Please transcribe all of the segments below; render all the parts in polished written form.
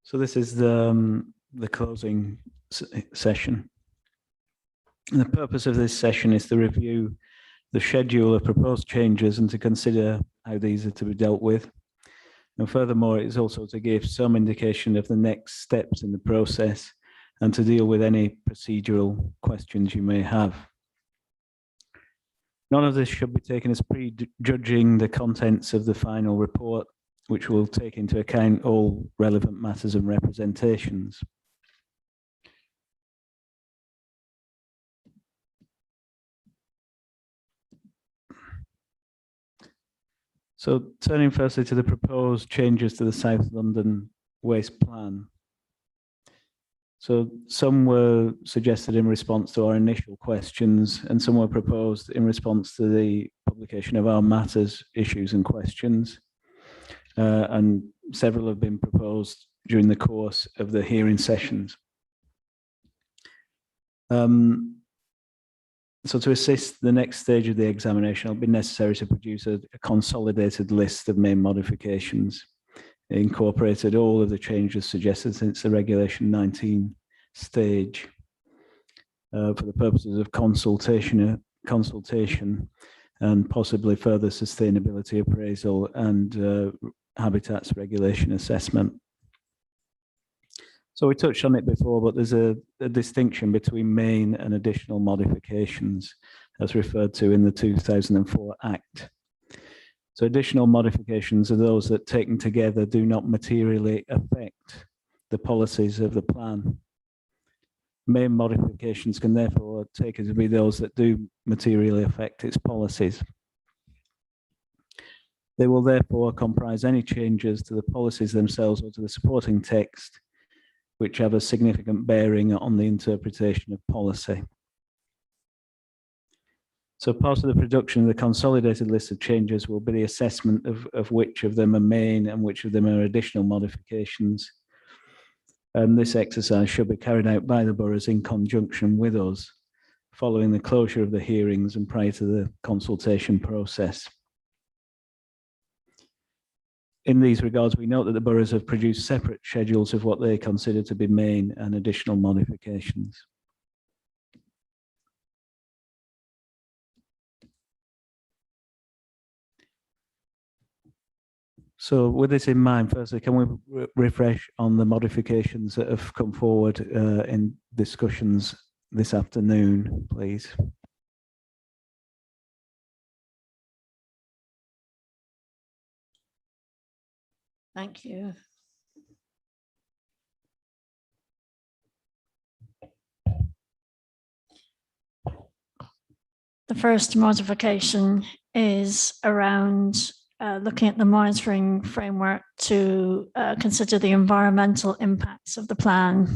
So this is the closing session. And the purpose of this session is to review the schedule of proposed changes and to consider how these are to be dealt with. And furthermore, it's also to give some indication of the next steps in the process and to deal with any procedural questions you may have. None of this should be taken as prejudging the contents of the final report, which will take into account all relevant matters and representations. So turning firstly to the proposed changes to the South London Waste Plan. So some were suggested in response to our initial questions, and some were proposed in response to the publication of our matters, issues and questions. And several have been proposed during the course of the hearing sessions. So to assist the next stage of the examination, it'll be necessary to produce a consolidated list of main modifications. It incorporated all of the changes suggested since the Regulation 19 stage for the purposes of consultation and possibly further sustainability appraisal and habitats regulation assessment. So we touched on it before, but there's a distinction between main and additional modifications as referred to in the 2004 Act. So additional modifications are those that taken together do not materially affect the policies of the plan. Main modifications can therefore take it to be those that do materially affect its policies. They will therefore comprise any changes to the policies themselves or to the supporting text which have a significant bearing on the interpretation of policy. So part of the production of the consolidated list of changes will be the assessment of which of them are main and which of them are additional modifications. And this exercise should be carried out by the boroughs in conjunction with us, following the closure of the hearings and prior to the consultation process. In these regards, we note that the boroughs have produced separate schedules of what they consider to be main and additional modifications. So with this in mind, firstly, can we refresh on the modifications that have come forward in discussions this afternoon, please? Thank you. The first modification is around looking at the monitoring framework to consider the environmental impacts of the plan.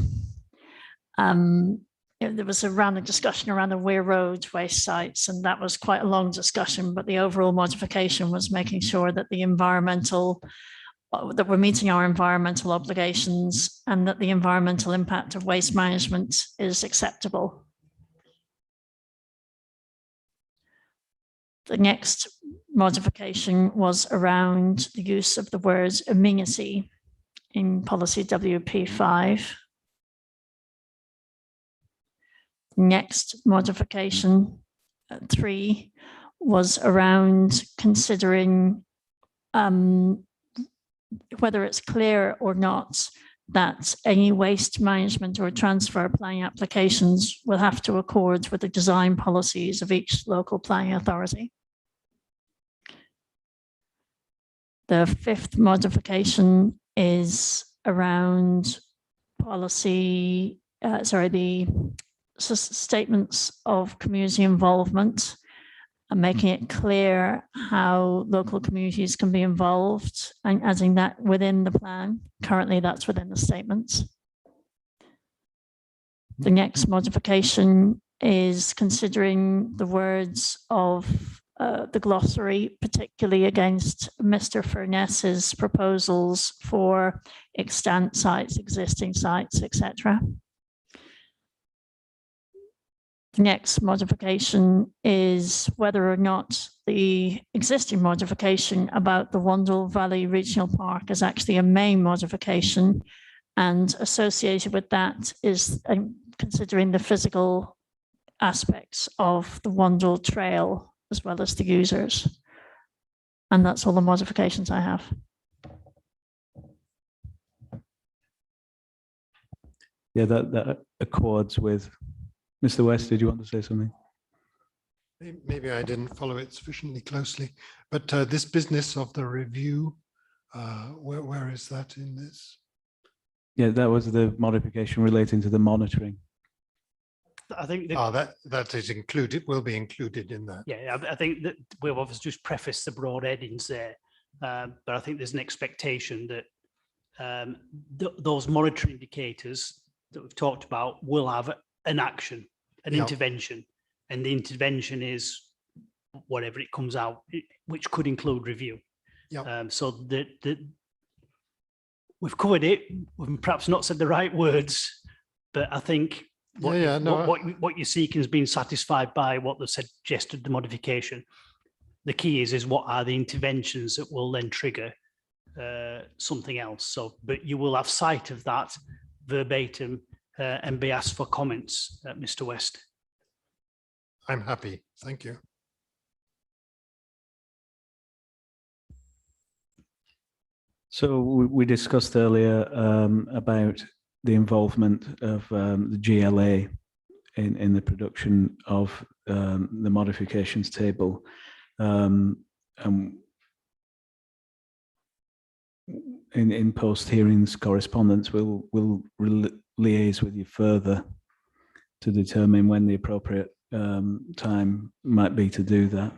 There was a round of discussion around the Weir Road waste sites, and that was quite a long discussion, but the overall modification was making sure that that we're meeting our environmental obligations and that the environmental impact of waste management is acceptable. The next modification was around the use of the word amenity in policy WP5. Next modification 3 was around considering whether it's clear or not that any waste management or transfer planning applications will have to accord with the design policies of each local planning authority. The fifth modification is around policy, the statements of community involvement and making it clear how local communities can be involved and adding that within the plan. Currently, that's within the statements. The next modification is considering the words of the glossary, particularly against Mr. Furness's proposals for extant sites, existing sites, etc. The next modification is whether or not the existing modification about the Wandle Valley Regional Park is actually a main modification And associated with that is considering the physical aspects of the Wandle Trail as well as the users. And that's all the modifications I have. Yeah, that accords with Mr. West. Did you want to say something? Maybe I didn't follow it sufficiently closely, but this business of the review, where is that in this? Yeah, that was the modification relating to the monitoring. I think that is included, will be included in that. yeah, I think that we've obviously just prefaced the broad headings there, but I think there's an expectation that those monitoring indicators that we've talked about will have an action, an intervention, and the intervention is whatever it comes out, which could include review. So we've covered it. We've perhaps not said the right words, but I think what you're seeking has been satisfied by what they've suggested the modification. The key is what are the interventions that will then trigger something else. So, but you will have sight of that verbatim and be asked for comments, Mr. West. I'm happy. Thank you. So we discussed earlier about the involvement of the GLA in the production of the modifications table. And in post-hearings correspondence, we'll liaise with you further to determine when the appropriate time might be to do that.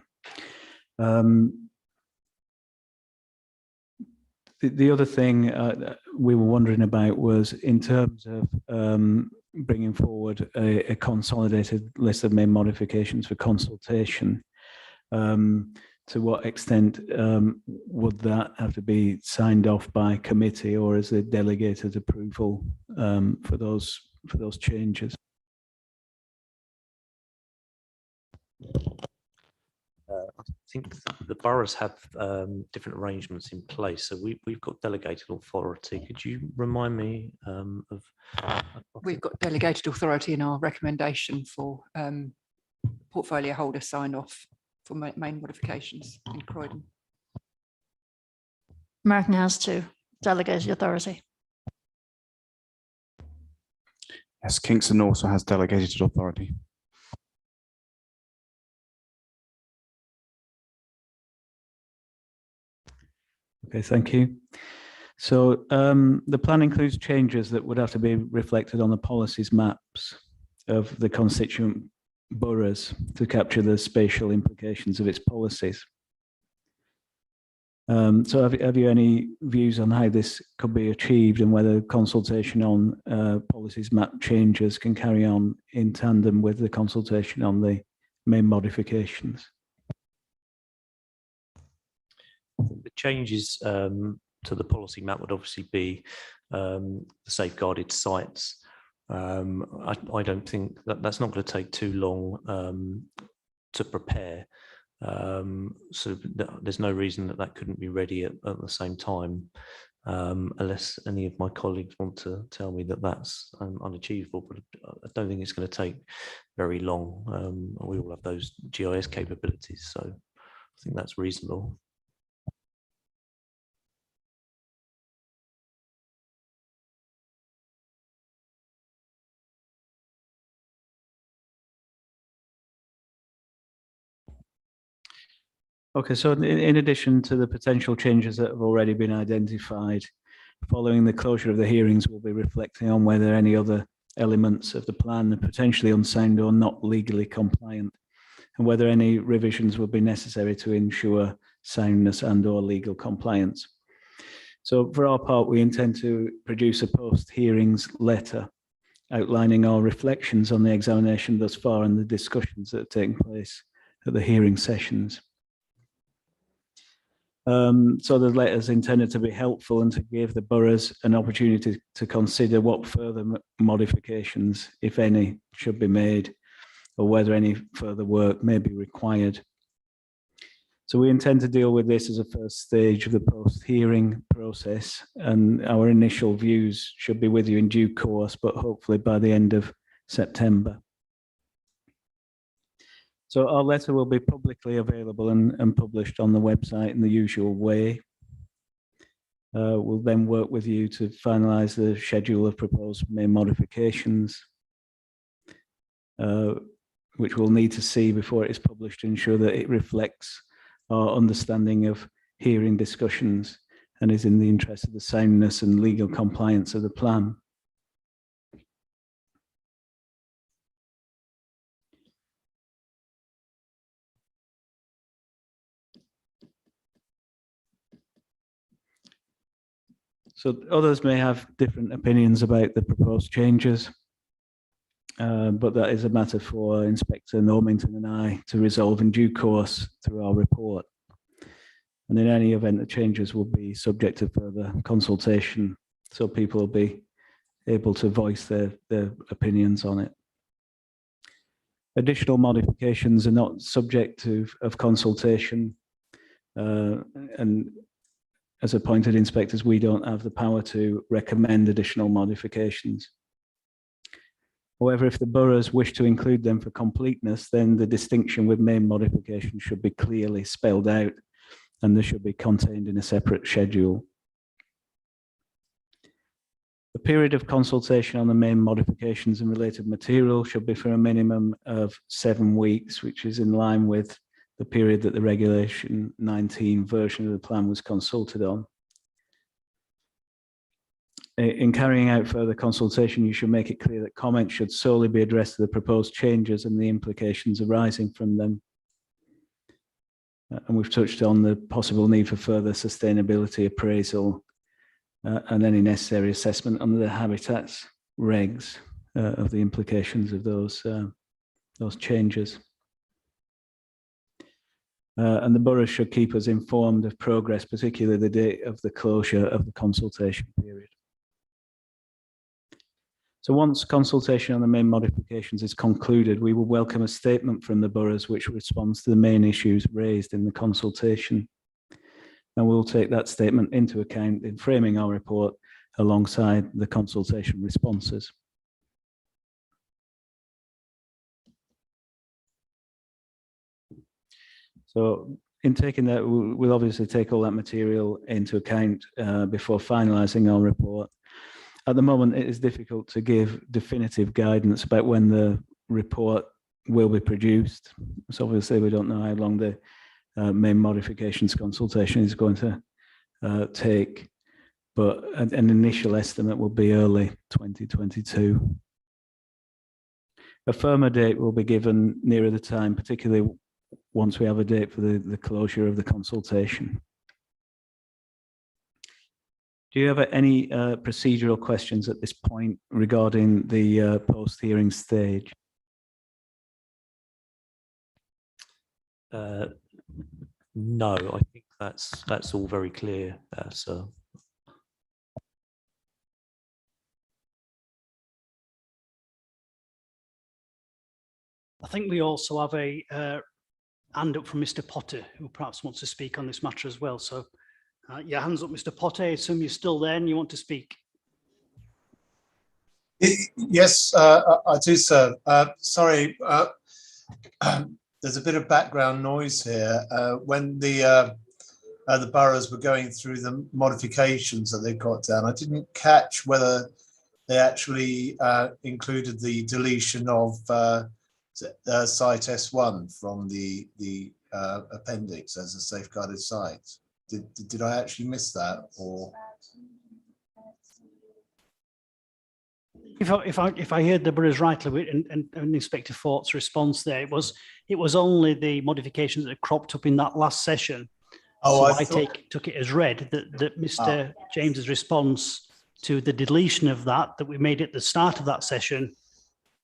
The other thing we were wondering about was in terms of bringing forward a consolidated list of main modifications for consultation. To what extent would that have to be signed off by committee, or is it delegated approval for those changes? I think the boroughs have different arrangements in place, so we've got delegated authority. Could you remind me of? We've got delegated authority in our recommendation for portfolio holder sign off for main modifications in Croydon. Martin has to delegate authority. Yes, Kingston also has delegated authority. Okay, thank you. So the plan includes changes that would have to be reflected on the policies maps of the constituent boroughs to capture the spatial implications of its policies. So have you any views on how this could be achieved and whether consultation on policies map changes can carry on in tandem with the consultation on the main modifications? The changes to the policy map would obviously be the safeguarded sites. I don't think that's not going to take too long to prepare. So there's no reason that couldn't be ready at the same time, unless any of my colleagues want to tell me that that's unachievable. But I don't think it's going to take very long. We all have those GIS capabilities, so I think that's reasonable. Okay, so in addition to the potential changes that have already been identified, following the closure of the hearings, we'll be reflecting on whether any other elements of the plan are potentially unsound or not legally compliant, and whether any revisions will be necessary to ensure soundness and or legal compliance. So for our part, we intend to produce a post-hearings letter outlining our reflections on the examination thus far and the discussions that have taken place at the hearing sessions. So the letter is intended to be helpful and to give the boroughs an opportunity to consider what further modifications, if any, should be made, or whether any further work may be required. So we intend to deal with this as a first stage of the post-hearing process, and our initial views should be with you in due course, but hopefully by the end of September. So our letter will be publicly available and published on the website in the usual way. We'll then work with you to finalise the schedule of proposed main modifications, which we'll need to see before it is published to ensure that it reflects our understanding of hearing discussions and is in the interest of the soundness and legal compliance of the plan. So others may have different opinions about the proposed changes, but that is a matter for Inspector Normington and I to resolve in due course through our report. And in any event, the changes will be subject to further consultation, so people will be able to voice their opinions on it. Additional modifications are not subject of consultation, and as appointed inspectors, we don't have the power to recommend additional modifications. However, if the boroughs wish to include them for completeness, then the distinction with main modifications should be clearly spelled out, and they should be contained in a separate schedule. The period of consultation on the main modifications and related material should be for a minimum of 7 weeks, which is in line with the period that the Regulation 19 version of the plan was consulted on. In carrying out further consultation, you should make it clear that comments should solely be addressed to the proposed changes and the implications arising from them. And we've touched on the possible need for further sustainability appraisal and any necessary assessment under the habitats regs of the implications of those changes. And the borough should keep us informed of progress, particularly the date of the closure of the consultation period. So once consultation on the main modifications is concluded, we will welcome a statement from the boroughs which responds to the main issues raised in the consultation. And we'll take that statement into account in framing our report alongside the consultation responses. So in taking that, we'll obviously take all that material into account before finalising our report. At the moment, it is difficult to give definitive guidance about when the report will be produced. So obviously, we don't know how long the main modifications consultation is going to take, but an initial estimate will be early 2022. A firmer date will be given nearer the time, particularly once we have a date for the closure of the consultation. Do you have any procedural questions at this point regarding the post-hearing stage? No, I think that's all very clear, sir. I think we also have a hand up from Mr. Potter, who perhaps wants to speak on this matter as well. So yeah, hands up, Mr. Potter. I assume you're still there and you want to speak. Yes, I do, sir. Sorry, there's a bit of background noise here. When the boroughs were going through the modifications that they got down, I didn't catch whether they actually included the deletion of site S1 from the appendix as a safeguarded site. Did I actually miss that, or? If I heard the boroughs rightly, and Inspector Fort's response there, it was only the modifications that cropped up in that last session. Oh, so I took it as read that Mr. James's response to the deletion of that we made at the start of that session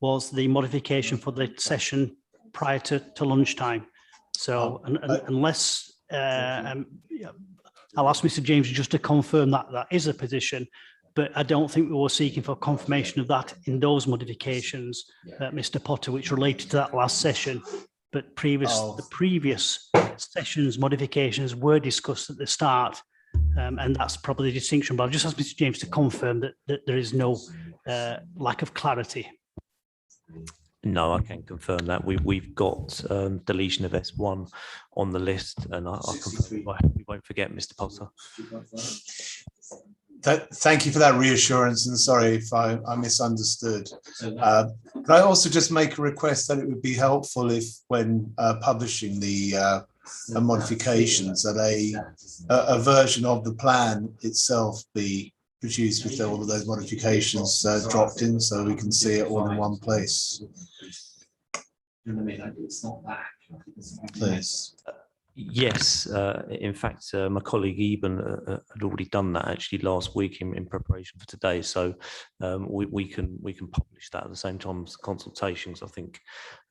was the modification for the session prior to lunchtime. So unless I'll ask Mr. James just to confirm that that is a position, but I don't think we were seeking for confirmation of that in those modifications, Mr. Potter, which related to that last session. but the previous sessions modifications were discussed at the start, and that's probably the distinction. But I've just asked Mr. James to confirm that there is no lack of clarity. No, I can confirm that. We've got deletion of S1 on the list, and I confirm we won't forget, Mr. Potter. Thank you for that reassurance, and sorry if I misunderstood. Could I also just make a request that it would be helpful if, when publishing the modifications, that a version of the plan itself be produced with all of those modifications dropped in, so we can see it all in one place. Please. Yes, in fact, my colleague Eben had already done that actually last week in preparation for today. So we can publish that at the same time as the consultations. I think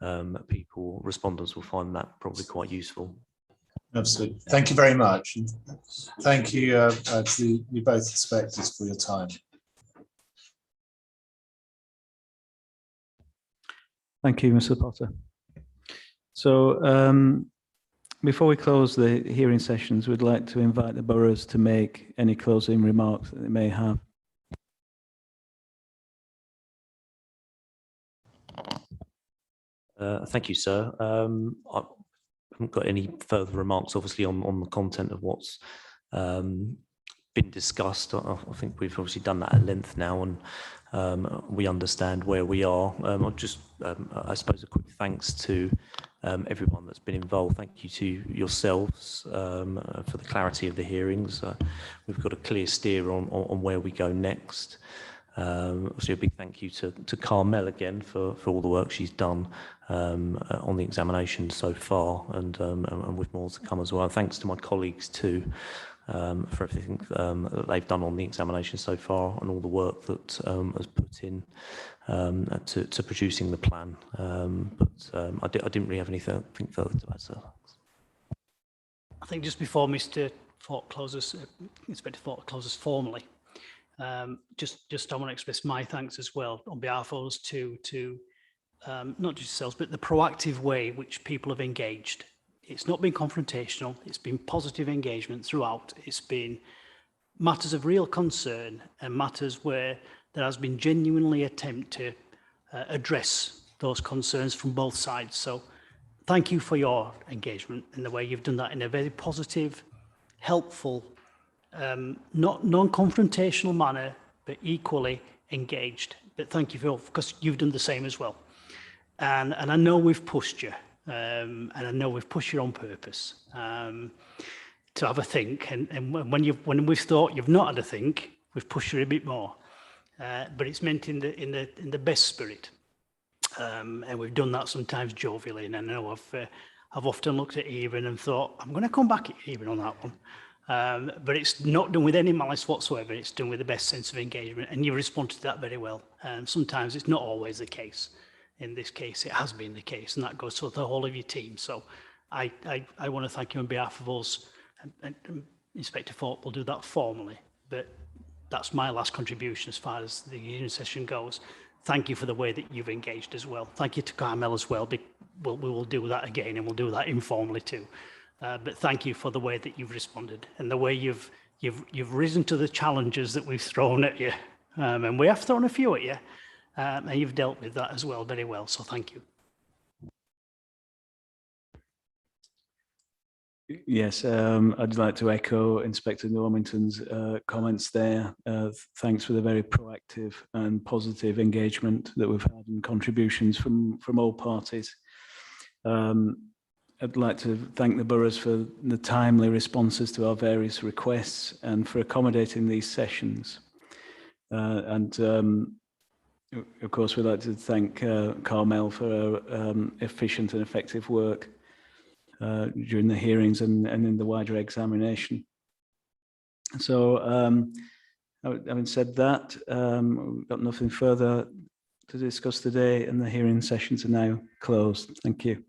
respondents will find that probably quite useful. Absolutely. Thank you very much. And thank you to you both inspectors for your time. Thank you, Mr. Potter. So before we close the hearing sessions, we'd like to invite the boroughs to make any closing remarks that they may have. Thank you, sir. I haven't got any further remarks, obviously, on the content of what's been discussed. I think we've obviously done that at length now, and we understand where we are. I'll just, I suppose, a quick thanks to everyone that's been involved. Thank you to yourselves for the clarity of the hearings. We've got a clear steer on where we go next. Also a big thank you to Carmel again for all the work she's done on the examination so far, and with more to come as well. Thanks to my colleagues too for everything that they've done on the examination so far, and all the work that has put in to producing the plan. I didn't really have anything further to add, sir. I think just before Mr. Fort closes, Inspector Fort closes formally, just I want to express my thanks as well on behalf of us to not just yourselves, but the proactive way which people have engaged. It's not been confrontational, it's been positive engagement throughout. It's been matters of real concern and matters where there has been genuinely attempt to address those concerns from both sides. So thank you for your engagement in the way you've done that in a very positive, helpful, not non-confrontational manner, but equally engaged. But thank you for, because you've done the same as well. And I know we've pushed you, and I know we've pushed you on purpose to have a think. And when we've thought you've not had a think, we've pushed you a bit more. But it's meant in the best spirit, and we've done that sometimes jovially. And I know I've often looked at Eben and thought, I'm going to come back at Eben on that one. But it's not done with any malice whatsoever. It's done with the best sense of engagement, and you responded to that very well. Sometimes it's not always the case. In this case, it has been the case, and that goes to the whole of your team. So I want to thank you on behalf of us, and Inspector Fort will do that formally. But that's my last contribution as far as the hearing session goes. Thank you for the way that you've engaged as well. Thank you to Carmel as well. We will do that again, and we'll do that informally too. But thank you for the way that you've responded and the way you've risen to the challenges that we've thrown at you. And we have thrown a few at you, and you've dealt with that as well very well. So thank you. Yes, I'd like to echo Inspector Normington's comments there. Thanks for the very proactive and positive engagement that we've had and contributions from all parties. I'd like to thank the boroughs for the timely responses to our various requests and for accommodating these sessions. Of course, we'd like to thank Carmel for her efficient and effective work during the hearings and in the wider examination. So, having said that, we've got nothing further to discuss today, and the hearing sessions are now closed. Thank you.